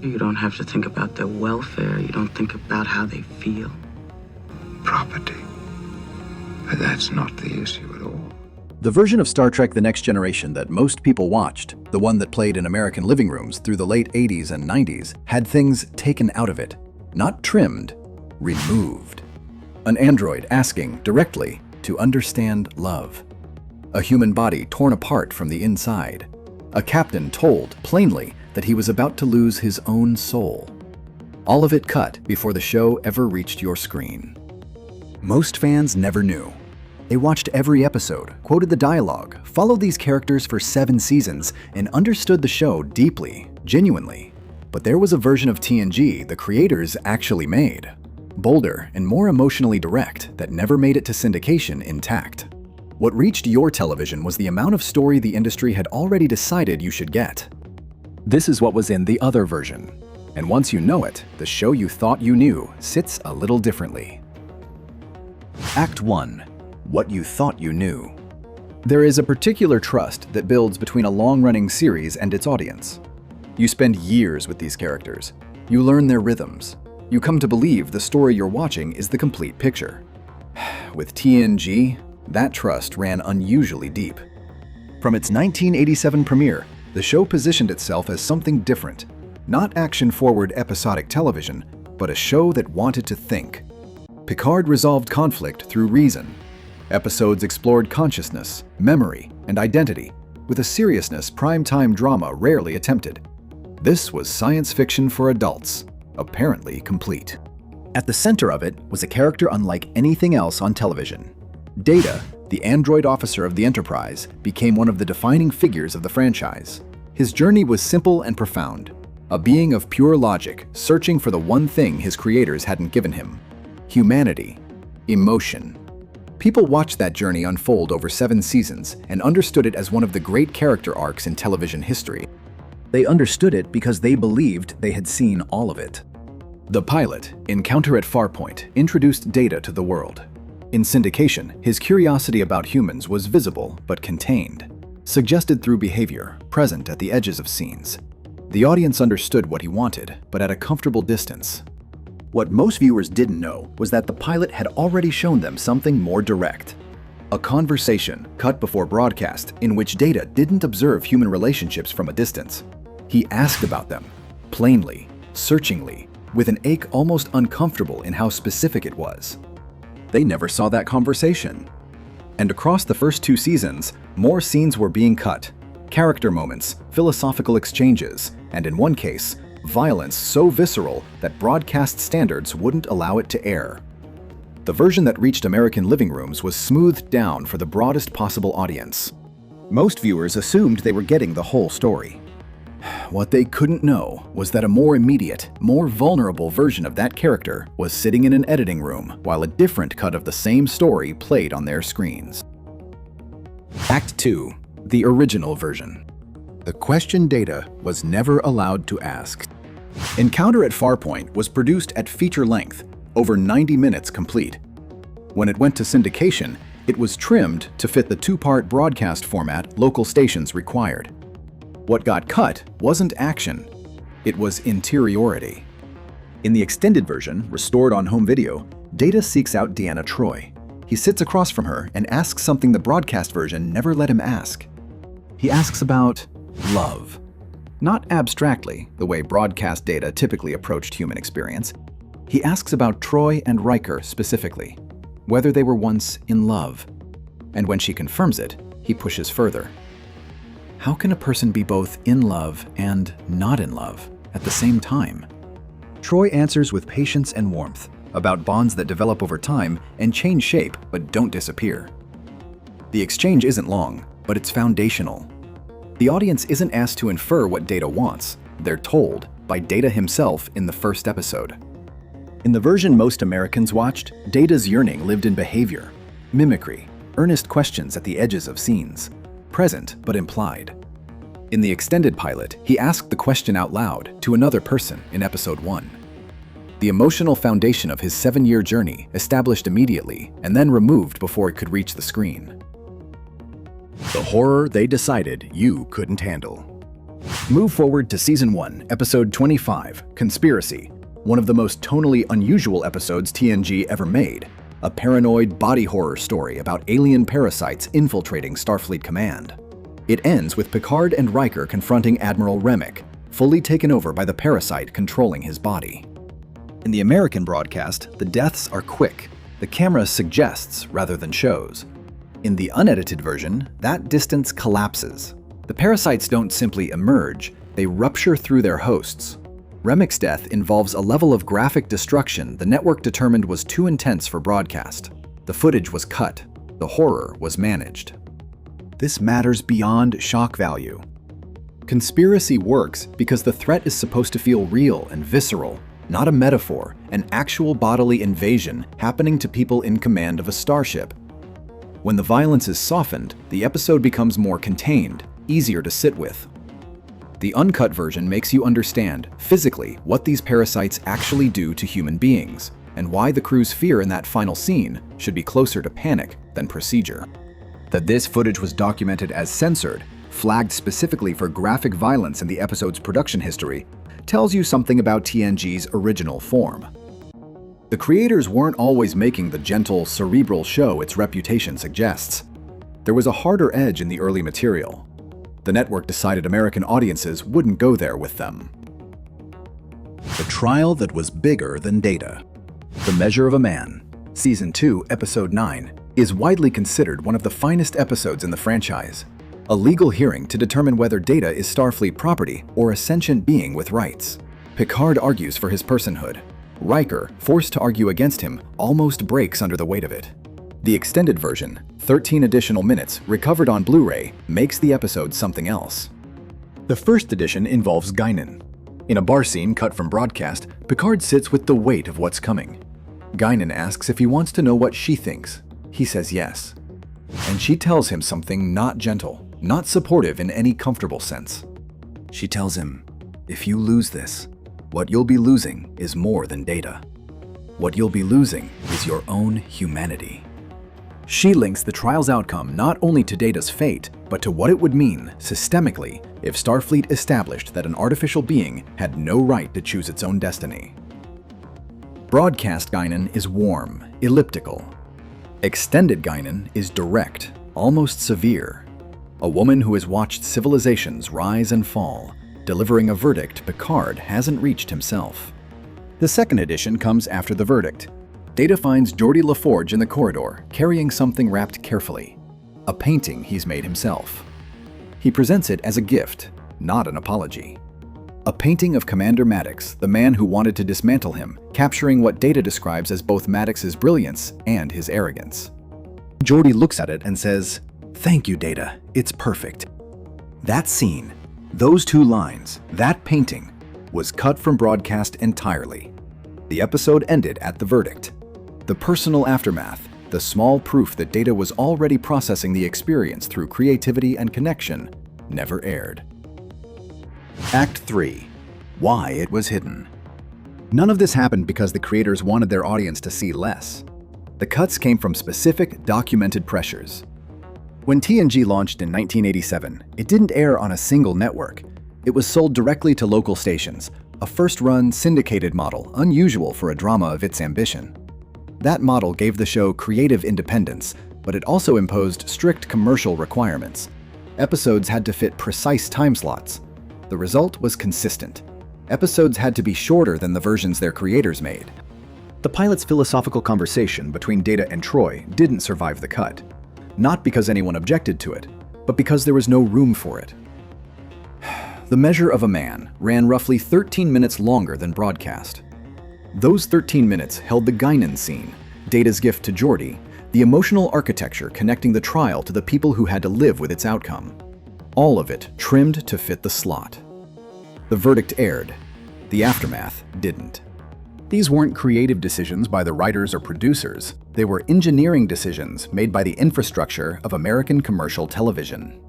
You don't have to think about their welfare. You don't think about how they feel. Property. But that's not the issue at all. The version of Star Trek The Next Generation that most people watched, the one that played in American living rooms through the late 80s and 90s, had things taken out of it. Not trimmed, removed. An android asking directly to understand love. A human body torn apart from the inside. A captain told plainly that he was about to lose his own soul. All of it cut before the show ever reached your screen. Most fans never knew. They watched every episode, quoted the dialogue, followed these characters for 7 seasons, and understood the show deeply, genuinely. But there was a version of TNG the creators actually made. Bolder and more emotionally direct that never made it to syndication intact. What reached your television was the amount of story the industry had already decided you should get. This is what was in the other version. And once you know it, the show you thought you knew sits a little differently. Act 1. What you thought you knew. There is a particular trust that builds between a long-running series and its audience. You spend years with these characters. You learn their rhythms. You come to believe the story you're watching is the complete picture. With TNG, that trust ran unusually deep. From its 1987 premiere, the show positioned itself as something different. Not action-forward episodic television, but a show that wanted to think. Picard resolved conflict through reason. Episodes explored consciousness, memory, and identity, with a seriousness primetime drama rarely attempted. This was science fiction for adults, apparently complete. At the center of it was a character unlike anything else on television. Data, the android officer of the Enterprise, became one of the defining figures of the franchise. His journey was simple and profound, a being of pure logic, searching for the one thing his creators hadn't given him: humanity, emotion. People watched that journey unfold over 7 seasons and understood it as one of the great character arcs in television history. They understood it because they believed they had seen all of it. The pilot, Encounter at Farpoint, introduced Data to the world. In syndication, his curiosity about humans was visible but contained, suggested through behavior, present at the edges of scenes. The audience understood what he wanted, but at a comfortable distance. What most viewers didn't know was that the pilot had already shown them something more direct. A conversation cut before broadcast in which Data didn't observe human relationships from a distance. He asked about them, plainly, searchingly, with an ache almost uncomfortable in how specific it was. They never saw that conversation. And across the first 2 seasons, more scenes were being cut. Character moments, philosophical exchanges, and in one case, violence so visceral that broadcast standards wouldn't allow it to air. The version that reached American living rooms was smoothed down for the broadest possible audience. Most viewers assumed they were getting the whole story. What they couldn't know was that a more immediate, more vulnerable version of that character was sitting in an editing room while a different cut of the same story played on their screens. Act 2. The original version. The question Data was never allowed to ask. Encounter at Farpoint was produced at feature length, over 90 minutes complete. When it went to syndication, it was trimmed to fit the 2-part broadcast format local stations required. What got cut wasn't action, it was interiority. In the extended version, restored on home video, Data seeks out Deanna Troi. He sits across from her and asks something the broadcast version never let him ask. He asks about love. Not abstractly, the way broadcast Data typically approached human experience. He asks about Troi and Riker specifically, whether they were once in love. And when she confirms it, he pushes further. How can a person be both in love and not in love at the same time? Troi answers with patience and warmth about bonds that develop over time and change shape but don't disappear. The exchange isn't long, but it's foundational. The audience isn't asked to infer what Data wants. They're told by Data himself in the first episode. In the version most Americans watched, Data's yearning lived in behavior, mimicry, earnest questions at the edges of scenes, present but implied. In the extended pilot, he asked the question out loud to another person in episode 1. The emotional foundation of his 7-year journey established immediately and then removed before it could reach the screen. The horror they decided you couldn't handle. Move forward to Season 1, Episode 25, Conspiracy, one of the most tonally unusual episodes TNG ever made. A paranoid body horror story about alien parasites infiltrating Starfleet Command. It ends with Picard and Riker confronting Admiral Remick, fully taken over by the parasite controlling his body. In the American broadcast, the deaths are quick. The camera suggests rather than shows. In the unedited version, that distance collapses. The parasites don't simply emerge, they rupture through their hosts. Remick's death involves a level of graphic destruction the network determined was too intense for broadcast. The footage was cut. The horror was managed. This matters beyond shock value. Conspiracy works because the threat is supposed to feel real and visceral, not a metaphor, an actual bodily invasion happening to people in command of a starship. When the violence is softened, the episode becomes more contained, easier to sit with. The uncut version makes you understand, physically, what these parasites actually do to human beings, and why the crew's fear in that final scene should be closer to panic than procedure. That this footage was documented as censored, flagged specifically for graphic violence in the episode's production history, tells you something about TNG's original form. The creators weren't always making the gentle, cerebral show its reputation suggests. There was a harder edge in the early material. The network decided American audiences wouldn't go there with them. The trial that was bigger than Data. The Measure of a Man, Season 2, Episode 9, is widely considered one of the finest episodes in the franchise. A legal hearing to determine whether Data is Starfleet property or a sentient being with rights. Picard argues for his personhood. Riker, forced to argue against him, almost breaks under the weight of it. The extended version, 13 additional minutes, recovered on Blu-ray, makes the episode something else. The first edition involves Guinan. In a bar scene cut from broadcast, Picard sits with the weight of what's coming. Guinan asks if he wants to know what she thinks. He says yes. And she tells him something not gentle, not supportive in any comfortable sense. She tells him, if you lose this, what you'll be losing is more than Data. What you'll be losing is your own humanity. She links the trial's outcome not only to Data's fate, but to what it would mean, systemically, if Starfleet established that an artificial being had no right to choose its own destiny. Broadcast Guinan is warm, elliptical. Extended Guinan is direct, almost severe. A woman who has watched civilizations rise and fall, delivering a verdict Picard hasn't reached himself. The second edition comes after the verdict. Data finds Geordi LaForge in the corridor, carrying something wrapped carefully. A painting he's made himself. He presents it as a gift, not an apology. A painting of Commander Maddox, the man who wanted to dismantle him, capturing what Data describes as both Maddox's brilliance and his arrogance. Geordi looks at it and says, "Thank you, Data. It's perfect." That scene, those two lines, that painting, was cut from broadcast entirely. The episode ended at the verdict. The personal aftermath, the small proof that Data was already processing the experience through creativity and connection, never aired. Act 3. Why it was hidden. None of this happened because the creators wanted their audience to see less. The cuts came from specific, documented pressures. When TNG launched in 1987, it didn't air on a single network. It was sold directly to local stations, a first-run, syndicated model unusual for a drama of its ambition. That model gave the show creative independence, but it also imposed strict commercial requirements. Episodes had to fit precise time slots. The result was consistent. Episodes had to be shorter than the versions their creators made. The pilot's philosophical conversation between Data and Troy didn't survive the cut. Not because anyone objected to it, but because there was no room for it. The Measure of a Man ran roughly 13 minutes longer than broadcast. Those 13 minutes held the Guinan scene, Data's gift to Geordi, the emotional architecture connecting the trial to the people who had to live with its outcome. All of it trimmed to fit the slot. The verdict aired. The aftermath didn't. These weren't creative decisions by the writers or producers. They were engineering decisions made by the infrastructure of American commercial television.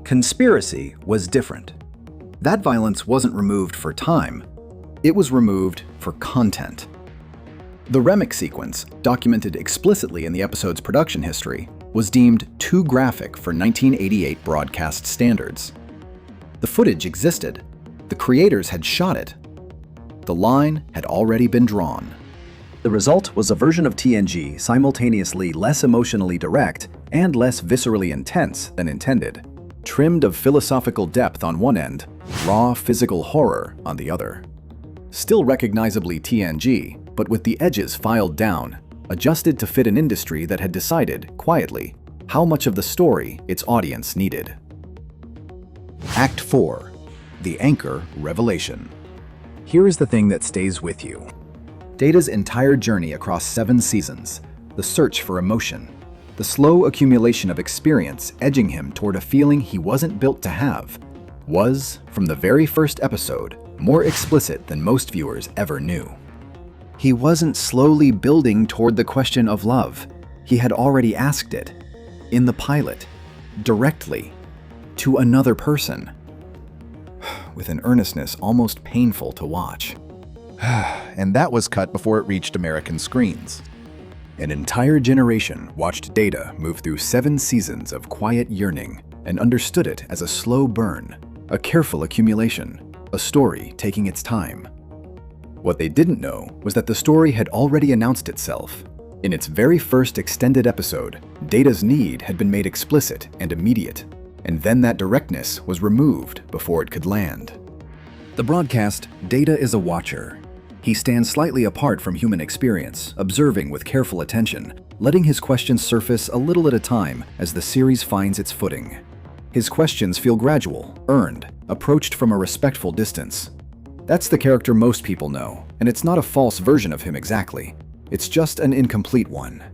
Conspiracy was different. That violence wasn't removed for time. It was removed for content. The Remick sequence, documented explicitly in the episode's production history, was deemed too graphic for 1988 broadcast standards. The footage existed. The creators had shot it. The line had already been drawn. The result was a version of TNG simultaneously less emotionally direct and less viscerally intense than intended, trimmed of philosophical depth on one end, raw physical horror on the other. Still recognizably TNG, but with the edges filed down, adjusted to fit an industry that had decided, quietly, how much of the story its audience needed. Act 4. The Anchor Revelation. Here is the thing that stays with you. Data's entire journey across 7 seasons, the search for emotion, the slow accumulation of experience edging him toward a feeling he wasn't built to have, was, from the very first episode, more explicit than most viewers ever knew. He wasn't slowly building toward the question of love. He had already asked it. In the pilot. Directly. To another person. With an earnestness almost painful to watch. And that was cut before it reached American screens. An entire generation watched Data move through 7 seasons of quiet yearning and understood it as a slow burn, a careful accumulation, a story taking its time. What they didn't know was that the story had already announced itself. In its very first extended episode, Data's need had been made explicit and immediate, and then that directness was removed before it could land. The broadcast, Data is a watcher. He stands slightly apart from human experience, observing with careful attention, letting his questions surface a little at a time as the series finds its footing. His questions feel gradual, earned, approached from a respectful distance. That's the character most people know, and it's not a false version of him exactly. It's just an incomplete one.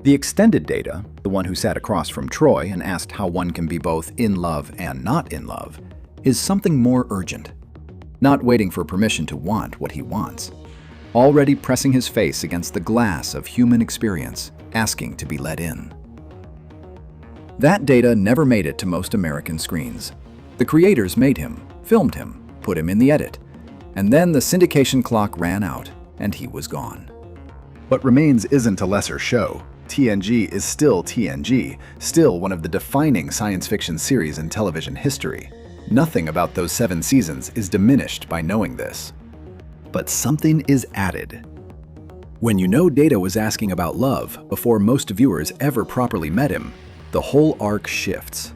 The extended Data, the one who sat across from Troy and asked how one can be both in love and not in love, is something more urgent. Not waiting for permission to want what he wants. Already pressing his face against the glass of human experience, asking to be let in. That Data never made it to most American screens. The creators made him, filmed him, put him in the edit, and then the syndication clock ran out, and he was gone. What remains isn't a lesser show. TNG is still TNG, still one of the defining science fiction series in television history. Nothing about those 7 seasons is diminished by knowing this. But something is added. When you know Data was asking about love before most viewers ever properly met him, the whole arc shifts.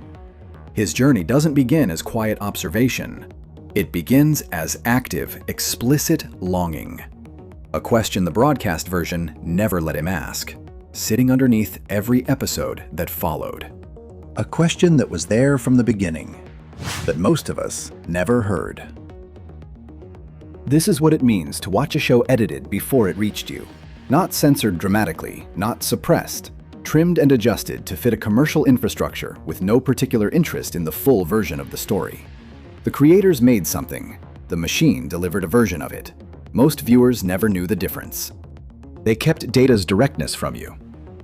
His journey doesn't begin as quiet observation. It begins as active, explicit longing. A question the broadcast version never let him ask, sitting underneath every episode that followed. A question that was there from the beginning, that most of us never heard. This is what it means to watch a show edited before it reached you. Not censored dramatically, not suppressed, trimmed and adjusted to fit a commercial infrastructure with no particular interest in the full version of the story. The creators made something. The machine delivered a version of it. Most viewers never knew the difference. They kept Data's directness from you.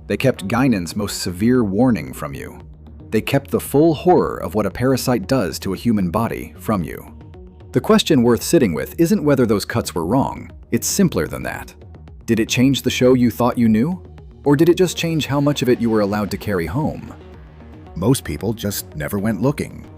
They kept Guinan's most severe warning from you. They kept the full horror of what a parasite does to a human body from you. The question worth sitting with isn't whether those cuts were wrong. It's simpler than that. Did it change the show you thought you knew? Or did it just change how much of it you were allowed to carry home? Most people just never went looking.